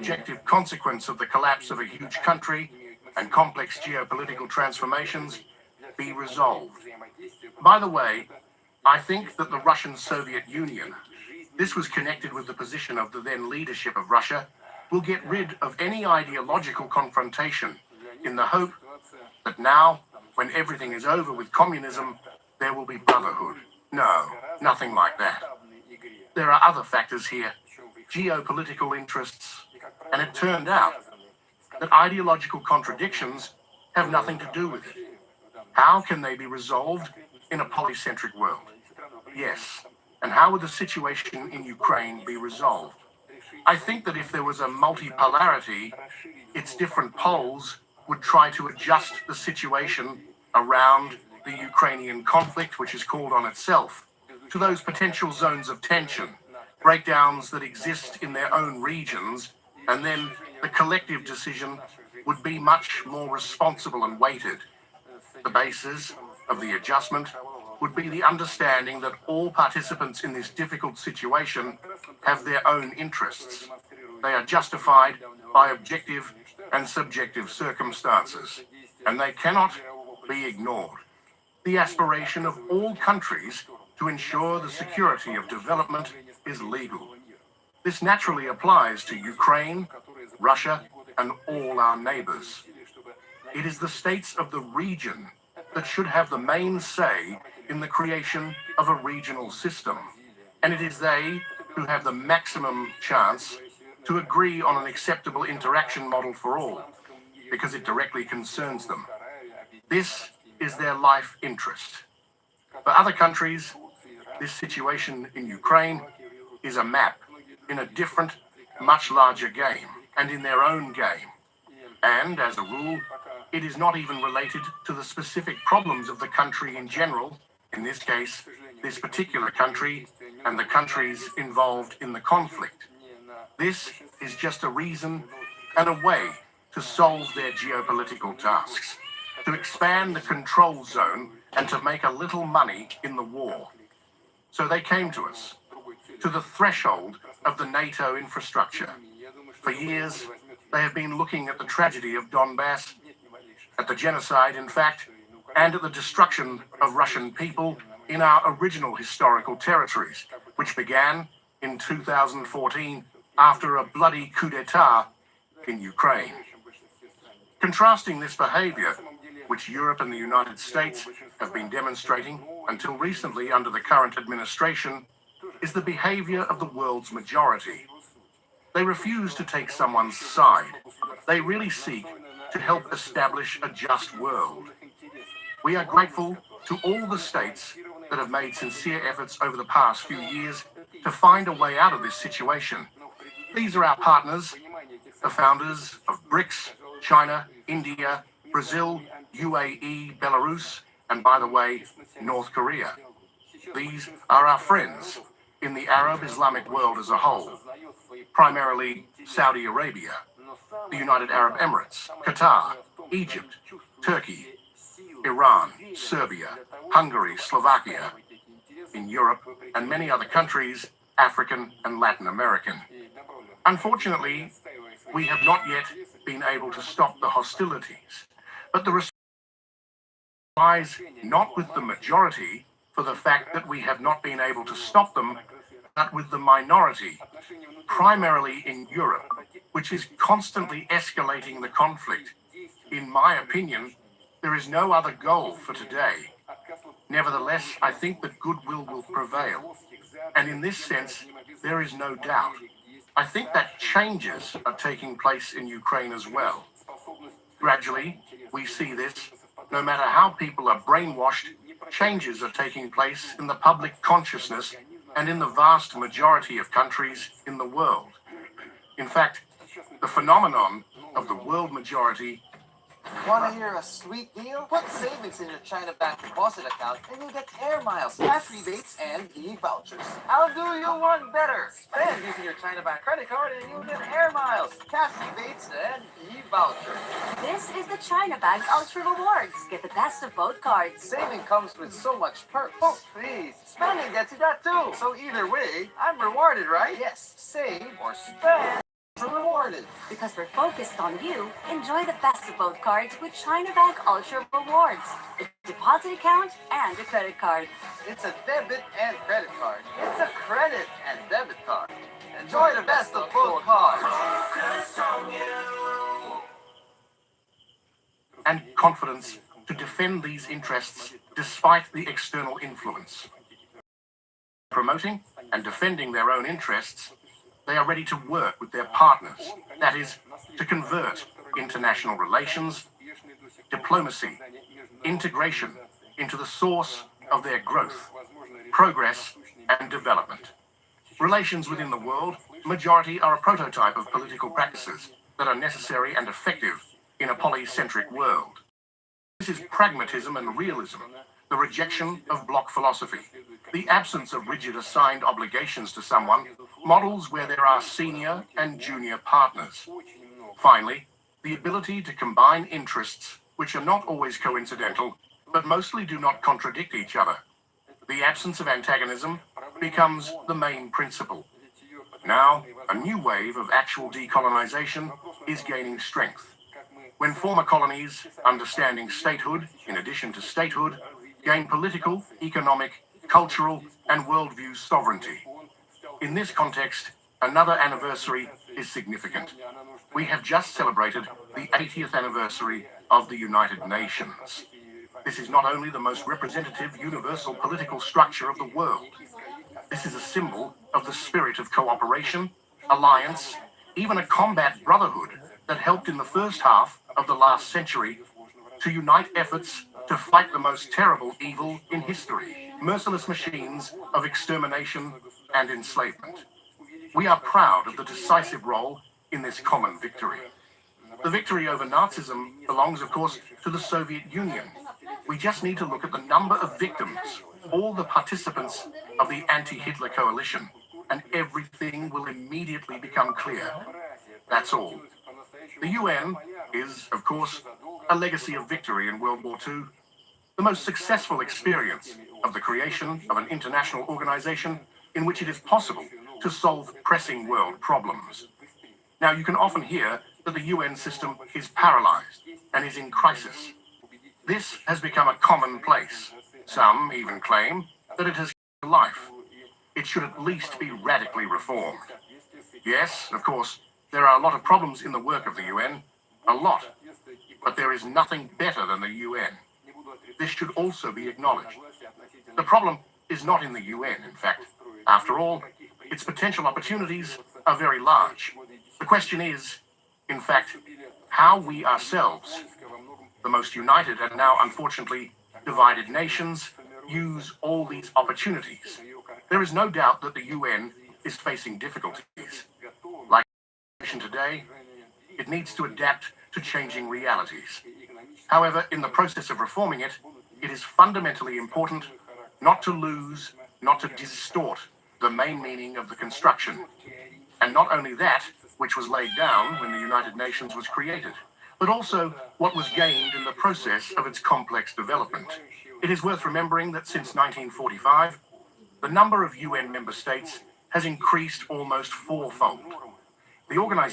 objective consequence of the collapse of a huge country and complex geopolitical transformations be resolved. By the way, I think that the Russian Soviet Union, this was connected with the position of the then leadership of Russia, will get rid of any ideological confrontation in the hope that now, when everything is over with communism, there will be brotherhood. No, nothing like that. There are other factors here, geopolitical interests, and it turned out that ideological contradictions have nothing to do with it. How can they be resolved in a polycentric world? Yes, and how would the situation in Ukraine be resolved? I think that if there was a multipolarity, its different poles would try to adjust the situation around the Ukrainian conflict, which is called on itself, to those potential zones of tension, breakdowns that exist in their own regions, and then the collective decision would be much more responsible and weighted. The basis of the adjustment would be the understanding that all participants in this difficult situation have their own interests. They are justified by objective and subjective circumstances, and they cannot be ignored. The aspiration of all countries to ensure the security of development is legal. This naturally applies to Ukraine, Russia, and all our neighbors. It is the states of the region that should have the main say in the creation of a regional system, and it is they who have the maximum chance to agree on an acceptable interaction model for all, because it directly concerns them. This is their life interest. For other countries, this situation in Ukraine is a map in a different, much larger game, and in their own game. And, as a rule, it is not even related to the specific problems of the country in general, in this case, this particular country and the countries involved in the conflict. This is just a reason and a way to solve their geopolitical tasks, to expand the control zone and to make a little money in the war. So they came to us, to the threshold of the NATO infrastructure. For years, they have been looking at the tragedy of Donbass, at the genocide, in fact, and at the destruction of Russian people in our original historical territories, which began in 2014 after a bloody coup d'etat in Ukraine. Contrasting this behavior, which Europe and the United States have been demonstrating until recently under the current administration, is the behavior of the world's majority. They refuse to take someone's side. They really seek to help establish a just world. We are grateful to all the states that have made sincere efforts over the past few years to find a way out of this situation. These are our partners, the founders of BRICS, China, India, Brazil, UAE, Belarus, and by the way, North Korea. These are our friends in the Arab Islamic world as a whole, primarily Saudi Arabia, the United Arab Emirates, Qatar, Egypt, Turkey, Iran, Serbia, Hungary, Slovakia, in Europe, and many other countries, African and Latin American. Unfortunately, we have not yet been able to stop the hostilities, but the response lies not with the majority for the fact that we have not been able to stop them, but with the minority, primarily in Europe, which is constantly escalating the conflict. In my opinion, there is no other goal for today. Nevertheless, I think that goodwill will prevail. And in this sense, there is no doubt. I think that changes are taking place in Ukraine as well. Gradually, we see this. No matter how people are brainwashed, changes are taking place in the public consciousness and in the vast majority of countries in the world. In fact, the phenomenon of the world majority. Want to hear a sweet deal? Put savings in your China Bank deposit account and you'll get air miles, cash rebates, and e-vouchers. I'll do you one better. Spend using your China Bank credit card and you'll get air miles, cash rebates, and e-vouchers. This is the China Bank Ultra Rewards. Get the best of both cards. Saving comes with so much perks. Oh, please. Spending gets you that too. So either way, I'm rewarded, right? Yes. Save or spend. ultra rewarded. Because we're focused on you, enjoy the best of both cards with China Bank Ultra Rewards. A deposit account and a credit card. It's a debit and credit card. It's a credit and debit card. Enjoy the best of both cards. And confidence to defend these interests despite the external influence. Promoting and defending their own interests, they are ready to work with their partners, that is, to convert international relations, diplomacy, integration into the source of their growth, progress, and development. Relations within the world, majority are a prototype of political practices that are necessary and effective in a polycentric world. This is pragmatism and realism, the rejection of block philosophy, the absence of rigid assigned obligations to someone, models where there are senior and junior partners. Finally, the ability to combine interests which are not always coincidental, but mostly do not contradict each other. The absence of antagonism becomes the main principle. Now, a new wave of actual decolonization is gaining strength. When former colonies, understanding statehood in addition to statehood, gain political, economic, cultural, and worldview sovereignty. In this context, another anniversary is significant. We have just celebrated the 80th anniversary of the United Nations. This is not only the most representative universal political structure of the world. This is a symbol of the spirit of cooperation, alliance, even a combat brotherhood that helped in the first half of the last century to unite efforts to fight the most terrible evil in history, merciless machines of extermination and enslavement. We are proud of the decisive role in this common victory. The victory over Nazism belongs, of course, to the Soviet Union. We just need to look at the number of victims, all the participants of the anti-Hitler coalition, and everything will immediately become clear. That's all. The UN is, of course, a legacy of victory in World War II, the most successful experience of the creation of an international organization in which it is possible to solve pressing world problems. Now, you can often hear that the UN system is paralyzed and is in crisis. This has become a commonplace. Some even claim that it has come to life. It should at least be radically reformed. Yes, of course, there are a lot of problems in the work of the UN, a lot, but there is nothing better than the UN. This should also be acknowledged. The problem is not in the UN, in fact. After all, its potential opportunities are very large. The question is, in fact, how we ourselves, the most united and now unfortunately divided nations, use all these opportunities. There is no doubt that the UN is facing difficulties. Like today, it needs to adapt to changing realities. However, in the process of reforming it, it is fundamentally important not to lose, not to distort the main meaning of the construction. And not only that, which was laid down when the United Nations was created, but also what was gained in the process of its complex development. It is worth remembering that since 1945, the number of UN member states has increased almost fourfold. The organization